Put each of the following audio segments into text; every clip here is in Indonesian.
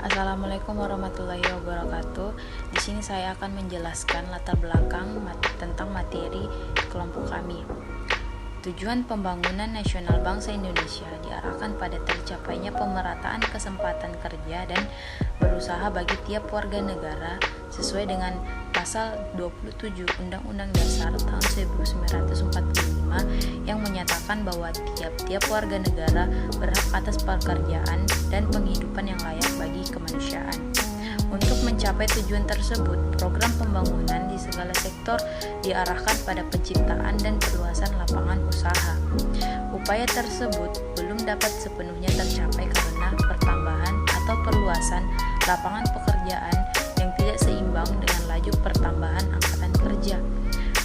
Assalamualaikum warahmatullahi wabarakatuh. Di sini saya akan menjelaskan latar belakang tentang materi kelompok kami. Tujuan pembangunan nasional bangsa Indonesia diarahkan pada tercapainya pemerataan kesempatan kerja dan berusaha bagi tiap warga negara sesuai dengan Pasal 27 Undang-Undang Dasar tahun 1945 yang menyatakan bahwa tiap-tiap warga negara berhak atas pekerjaan dan penghidupan yang layak bagi kemanusiaan. Untuk mencapai tujuan tersebut, program pembangunan di segala sektor diarahkan pada penciptaan dan perluasan lapangan usaha. Upaya tersebut belum dapat sepenuhnya tercapai karena pertambahan atau perluasan lapangan pekerjaan yang tidak seimbang dengan laju pertambahan angkatan kerja.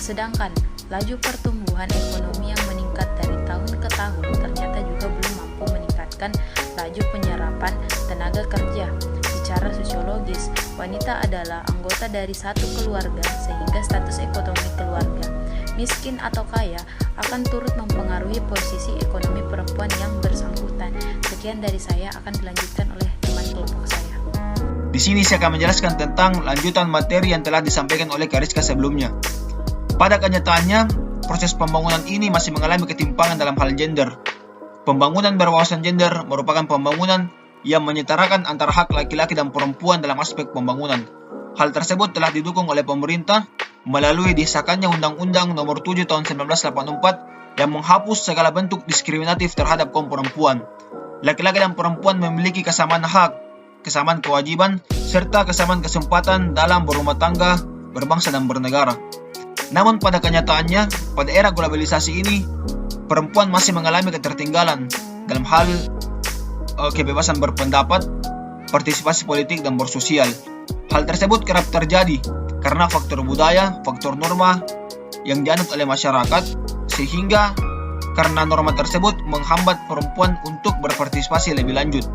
Sedangkan laju pertumbuhan ekonomi yang meningkat dari tahun ke tahun ternyata juga belum mampu meningkatkan laju penyerapan tenaga kerja. Secara sosiologis, wanita adalah anggota dari satu keluarga sehingga status ekonomi keluarga, miskin atau kaya, akan turut mempengaruhi posisi ekonomi perempuan yang bersangkutan. Sekian dari saya, akan dilanjutkan oleh teman kelompok saya. Di sini saya akan menjelaskan tentang lanjutan materi yang telah disampaikan oleh Kariska sebelumnya. Pada kenyataannya, proses pembangunan ini masih mengalami ketimpangan dalam hal gender. Pembangunan berwawasan gender merupakan pembangunan yang menyetarakan antara hak laki-laki dan perempuan dalam aspek pembangunan. Hal tersebut telah didukung oleh pemerintah melalui disahkannya Undang-Undang Nomor 7 Tahun 1984 yang menghapus segala bentuk diskriminatif terhadap kaum perempuan. Laki-laki dan perempuan memiliki kesamaan hak, kesamaan kewajiban, serta kesamaan kesempatan dalam berumah tangga, berbangsa dan bernegara. Namun pada kenyataannya, pada era globalisasi ini, perempuan masih mengalami ketertinggalan dalam hal kebebasan berpendapat, partisipasi politik, dan bersosial. Hal tersebut kerap terjadi karena faktor budaya, faktor norma yang dianut oleh masyarakat, sehingga karena norma tersebut menghambat perempuan untuk berpartisipasi lebih lanjut.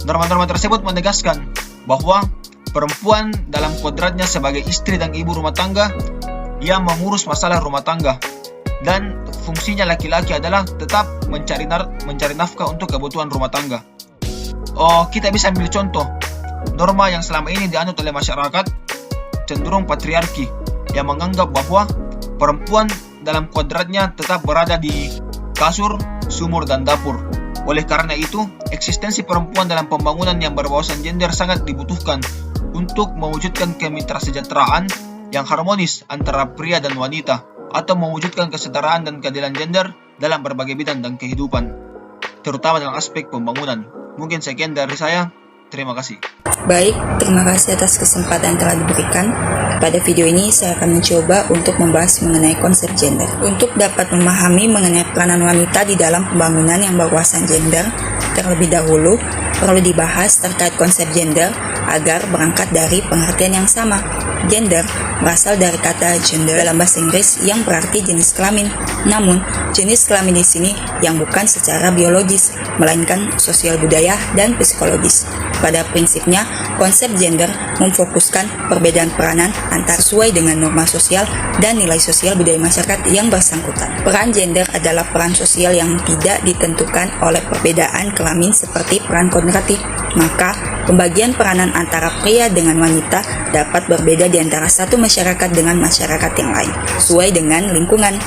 Norma-norma tersebut menegaskan bahwa perempuan dalam kodratnya sebagai istri dan ibu rumah tangga yang mengurus masalah rumah tangga, dan fungsinya laki-laki adalah tetap mencari nafkah untuk kebutuhan rumah tangga. Kita bisa ambil contoh, norma yang selama ini dianut oleh masyarakat cenderung patriarki, yang menganggap bahwa perempuan dalam kodratnya tetap berada di kasur, sumur, dan dapur. Oleh karena itu, eksistensi perempuan dalam pembangunan yang berwawasan gender sangat dibutuhkan untuk mewujudkan kemitrasejahteraan yang harmonis antara pria dan wanita, atau mewujudkan kesetaraan dan keadilan gender dalam berbagai bidang dan kehidupan, terutama dalam aspek pembangunan. Mungkin sekian dari saya. Terima kasih. Baik, terima kasih atas kesempatan yang telah diberikan. Pada video ini saya akan mencoba untuk membahas mengenai konsep gender. Untuk dapat memahami mengenai peranan wanita di dalam pembangunan yang berwawasan gender, terlebih dahulu perlu dibahas terkait konsep gender agar berangkat dari pengertian yang sama. Gender berasal dari kata gender dalam bahasa Inggris yang berarti jenis kelamin. Namun, jenis kelamin di sini yang bukan secara biologis, melainkan sosial budaya dan psikologis. Pada prinsipnya, konsep gender memfokuskan perbedaan peranan antar sesuai dengan norma sosial dan nilai sosial budaya masyarakat yang bersangkutan. Peran gender adalah peran sosial yang tidak ditentukan oleh perbedaan kelamin seperti peran kodrati. Maka, pembagian peranan antara pria dengan wanita dapat berbeda di antara satu masyarakat dengan masyarakat yang lain, sesuai dengan lingkungan.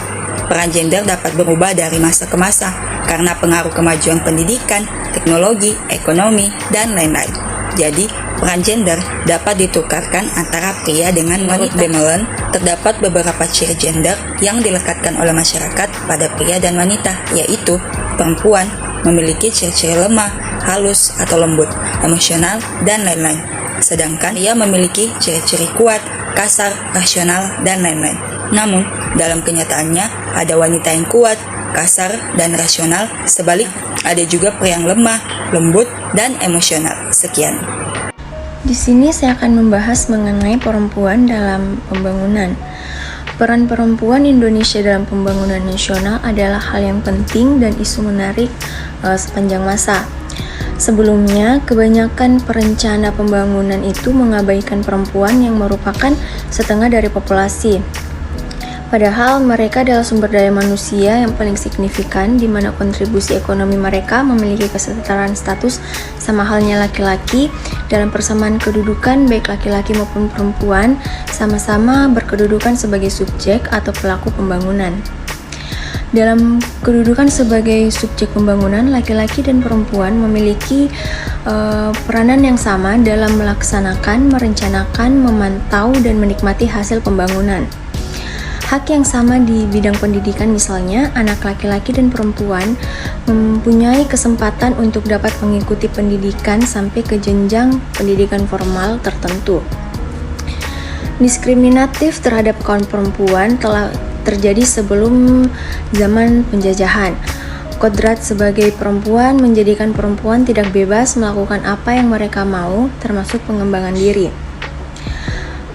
Peran gender dapat berubah dari masa ke masa karena pengaruh kemajuan pendidikan, teknologi, ekonomi, dan lain-lain. Jadi, peran gender dapat ditukarkan antara pria dengan wanita. Menurut Demolen, terdapat beberapa ciri gender yang dilekatkan oleh masyarakat pada pria dan wanita, yaitu perempuan memiliki ciri-ciri lemah, halus atau lembut, emosional, dan lain-lain. Sedangkan ia memiliki ciri-ciri kuat, kasar, rasional, dan lain-lain. Namun, dalam kenyataannya, ada wanita yang kuat, kasar, dan rasional. Sebalik, ada juga pria yang lemah, lembut, dan emosional. Sekian. Di sini saya akan membahas mengenai perempuan dalam pembangunan. Peran perempuan Indonesia dalam pembangunan nasional adalah hal yang penting dan isu menarik sepanjang masa. Sebelumnya, kebanyakan perencana pembangunan itu mengabaikan perempuan yang merupakan setengah dari populasi. Padahal mereka adalah sumber daya manusia yang paling signifikan di mana kontribusi ekonomi mereka memiliki kesetaraan status sama halnya laki-laki dalam persamaan kedudukan baik laki-laki maupun perempuan sama-sama berkedudukan sebagai subjek atau pelaku pembangunan. Dalam kedudukan sebagai subjek pembangunan, laki-laki dan perempuan memiliki peranan yang sama dalam melaksanakan, merencanakan, memantau, dan menikmati hasil pembangunan. Hak yang sama di bidang pendidikan misalnya, anak laki-laki dan perempuan mempunyai kesempatan untuk dapat mengikuti pendidikan sampai ke jenjang pendidikan formal tertentu. Diskriminatif terhadap kaum perempuan telah terjadi sebelum zaman penjajahan. Kodrat sebagai perempuan menjadikan perempuan tidak bebas melakukan apa yang mereka mau, termasuk pengembangan diri.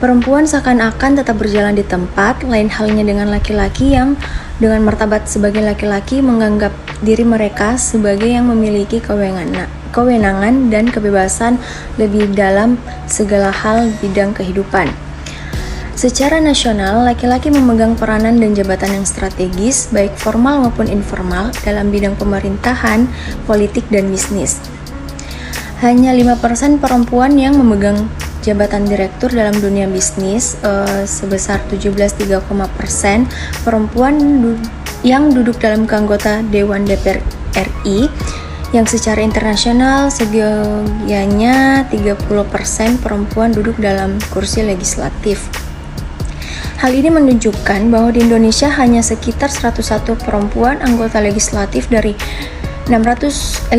Perempuan seakan-akan tetap berjalan di tempat, lain halnya dengan laki-laki yang dengan martabat sebagai laki-laki menganggap diri mereka sebagai yang memiliki kewenangan dan kebebasan lebih dalam segala hal bidang kehidupan. Secara nasional, laki-laki memegang peranan dan jabatan yang strategis, baik formal maupun informal, dalam bidang pemerintahan, politik, dan bisnis. Hanya 5% perempuan yang memegang jabatan direktur dalam dunia bisnis, sebesar 17,3% perempuan yang duduk dalam keanggota Dewan DPR RI, yang secara internasional segianya 30% perempuan duduk dalam kursi legislatif. Hal ini menunjukkan bahwa di Indonesia hanya sekitar 101 perempuan anggota legislatif dari 560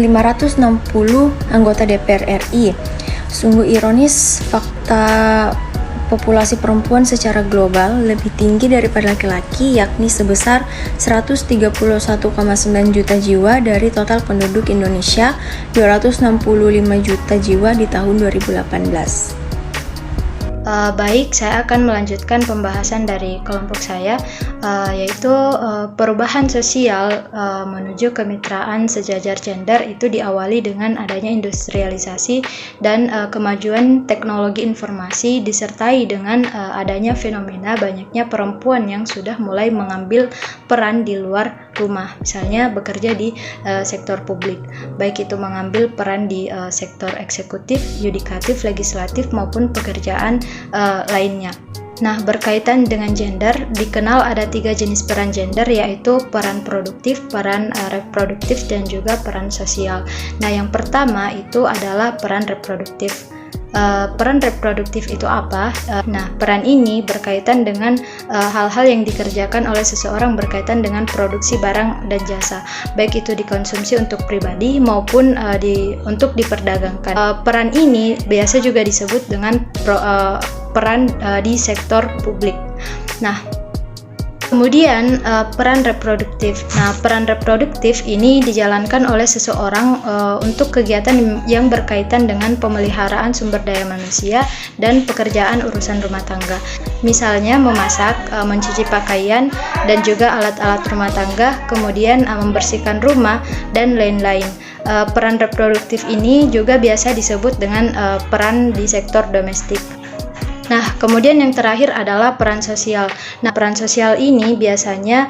anggota DPR RI. Sungguh ironis, fakta populasi perempuan secara global lebih tinggi daripada laki-laki, yakni sebesar 131,9 juta jiwa dari total penduduk Indonesia 265 juta jiwa di tahun 2018. Baik, saya akan melanjutkan pembahasan dari kelompok saya, yaitu perubahan sosial menuju kemitraan sejajar gender itu diawali dengan adanya industrialisasi dan kemajuan teknologi informasi disertai dengan adanya fenomena banyaknya perempuan yang sudah mulai mengambil peran di luar rumah, misalnya bekerja di sektor publik, baik itu mengambil peran di sektor eksekutif, yudikatif, legislatif maupun pekerjaan lainnya. Nah, berkaitan dengan gender, dikenal ada 3 jenis peran gender, yaitu peran produktif, peran reproduktif, dan juga peran sosial. Nah, yang pertama itu adalah peran reproduktif. Peran reproduktif itu apa? Nah, peran ini berkaitan dengan hal-hal yang dikerjakan oleh seseorang berkaitan dengan produksi barang dan jasa, baik itu dikonsumsi untuk pribadi maupun untuk diperdagangkan. Peran ini biasa juga disebut dengan peran di sektor publik. Nah, kemudian peran reproduktif. Nah, peran reproduktif ini dijalankan oleh seseorang untuk kegiatan yang berkaitan dengan pemeliharaan sumber daya manusia dan pekerjaan urusan rumah tangga. Misalnya memasak, mencuci pakaian, dan juga alat-alat rumah tangga, kemudian membersihkan rumah, dan lain-lain. Peran reproduktif ini juga biasa disebut dengan peran di sektor domestik. Nah, kemudian yang terakhir adalah peran sosial. Nah, peran sosial ini biasanya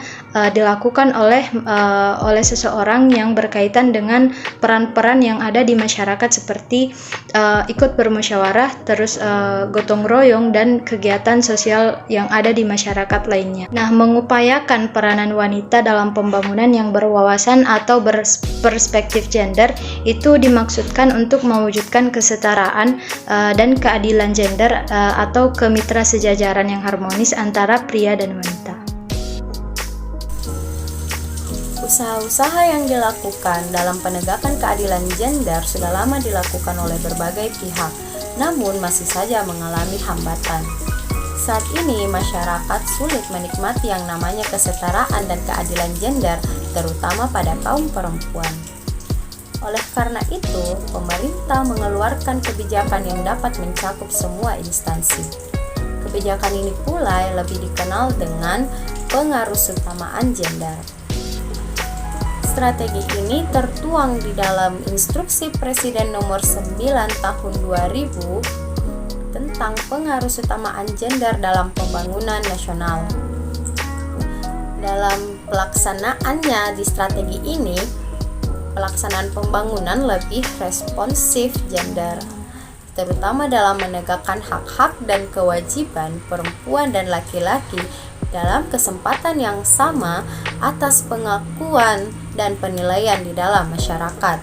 dilakukan oleh seseorang yang berkaitan dengan peran-peran yang ada di masyarakat seperti ikut bermusyawarah, terus gotong royong, dan kegiatan sosial yang ada di masyarakat lainnya. Nah, mengupayakan peranan wanita dalam pembangunan yang berwawasan atau berperspektif gender itu dimaksudkan untuk mewujudkan kesetaraan dan keadilan gender atau kemitra sejajaran yang harmonis antara pria dan wanita. Usaha-usaha yang dilakukan dalam penegakan keadilan gender sudah lama dilakukan oleh berbagai pihak, namun masih saja mengalami hambatan. Saat ini masyarakat sulit menikmati yang namanya kesetaraan dan keadilan gender, terutama pada kaum perempuan. Oleh karena itu, pemerintah mengeluarkan kebijakan yang dapat mencakup semua instansi. Kebijakan ini pula lebih dikenal dengan pengarusutamaan gender. Strategi ini tertuang di dalam Instruksi Presiden Nomor 9 Tahun 2000 tentang pengarusutamaan gender dalam pembangunan nasional. Dalam pelaksanaannya di strategi ini, pelaksanaan pembangunan lebih responsif gender, terutama dalam menegakkan hak-hak dan kewajiban perempuan dan laki-laki dalam kesempatan yang sama atas pengakuan dan penilaian di dalam masyarakat.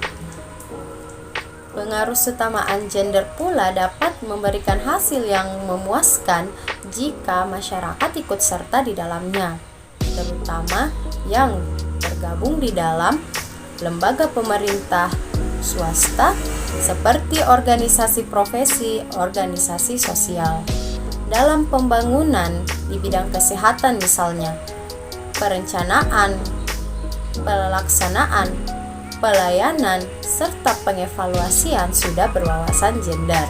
Pengaruh utamaan gender pula dapat memberikan hasil yang memuaskan jika masyarakat ikut serta di dalamnya, terutama yang tergabung di dalam lembaga pemerintah swasta seperti organisasi profesi, organisasi sosial. Dalam pembangunan di bidang kesehatan misalnya, perencanaan, pelaksanaan, pelayanan, serta pengevaluasian sudah berwawasan gender.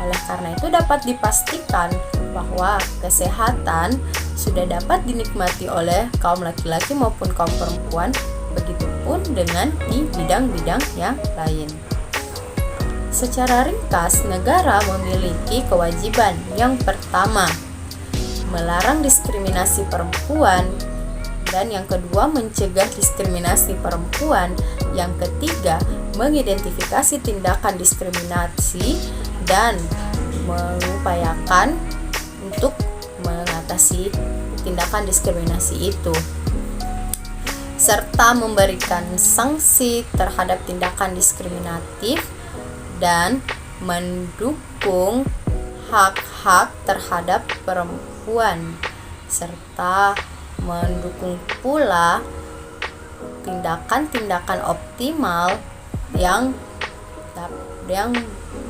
Oleh karena itu dapat dipastikan bahwa kesehatan sudah dapat dinikmati oleh kaum laki-laki maupun kaum perempuan, begitupun dengan di bidang-bidang yang lain. Secara ringkas, negara memiliki kewajiban yang pertama, melarang diskriminasi perempuan, dan yang kedua, mencegah diskriminasi perempuan, yang ketiga, mengidentifikasi tindakan diskriminasi dan mengupayakan untuk mengatasi tindakan diskriminasi itu, serta memberikan sanksi terhadap tindakan diskriminatif dan mendukung hak-hak terhadap perempuan, serta mendukung pula tindakan-tindakan optimal yang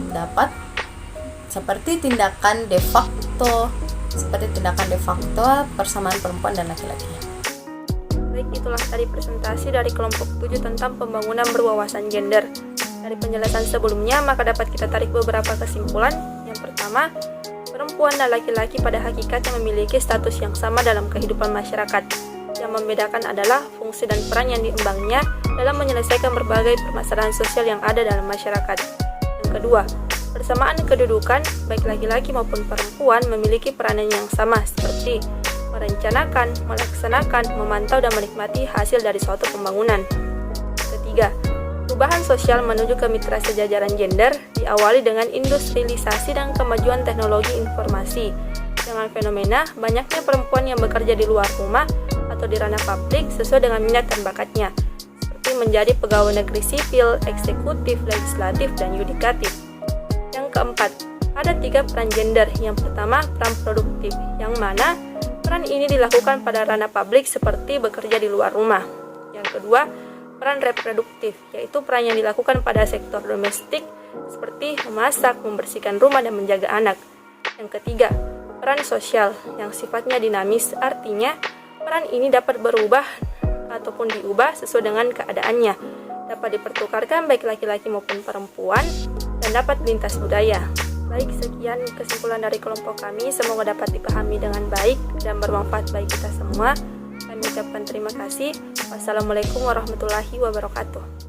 dapat seperti tindakan de facto persamaan perempuan dan laki-laki. Baik, itulah tadi presentasi dari kelompok 7 tentang pembangunan berwawasan gender. Dari penjelasan sebelumnya, maka dapat kita tarik beberapa kesimpulan. Yang pertama, perempuan dan laki-laki pada hakikatnya memiliki status yang sama dalam kehidupan masyarakat. Yang membedakan adalah fungsi dan peran yang diembannya dalam menyelesaikan berbagai permasalahan sosial yang ada dalam masyarakat. Yang kedua, persamaan kedudukan baik laki-laki maupun perempuan memiliki peranan yang sama seperti merencanakan, melaksanakan, memantau dan menikmati hasil dari suatu pembangunan. Ketiga, perubahan sosial menuju ke mitra sejajaran gender diawali dengan industrialisasi dan kemajuan teknologi informasi dengan fenomena banyaknya perempuan yang bekerja di luar rumah atau di ranah publik sesuai dengan minat dan bakatnya, seperti menjadi pegawai negeri sipil, eksekutif, legislatif, dan yudikatif. Yang keempat, ada 3 peran gender. Yang pertama, peran produktif, yang mana peran ini dilakukan pada ranah publik seperti bekerja di luar rumah. Yang kedua, peran reproduktif, yaitu peran yang dilakukan pada sektor domestik seperti memasak, membersihkan rumah, dan menjaga anak. Yang ketiga, peran sosial yang sifatnya dinamis, artinya peran ini dapat berubah ataupun diubah sesuai dengan keadaannya, dapat dipertukarkan baik laki-laki maupun perempuan, dan dapat lintas budaya. Baik, sekian kesimpulan dari kelompok kami, semoga dapat dipahami dengan baik dan bermanfaat bagi kita semua. Kami ucapkan terima kasih. Wassalamualaikum warahmatullahi wabarakatuh.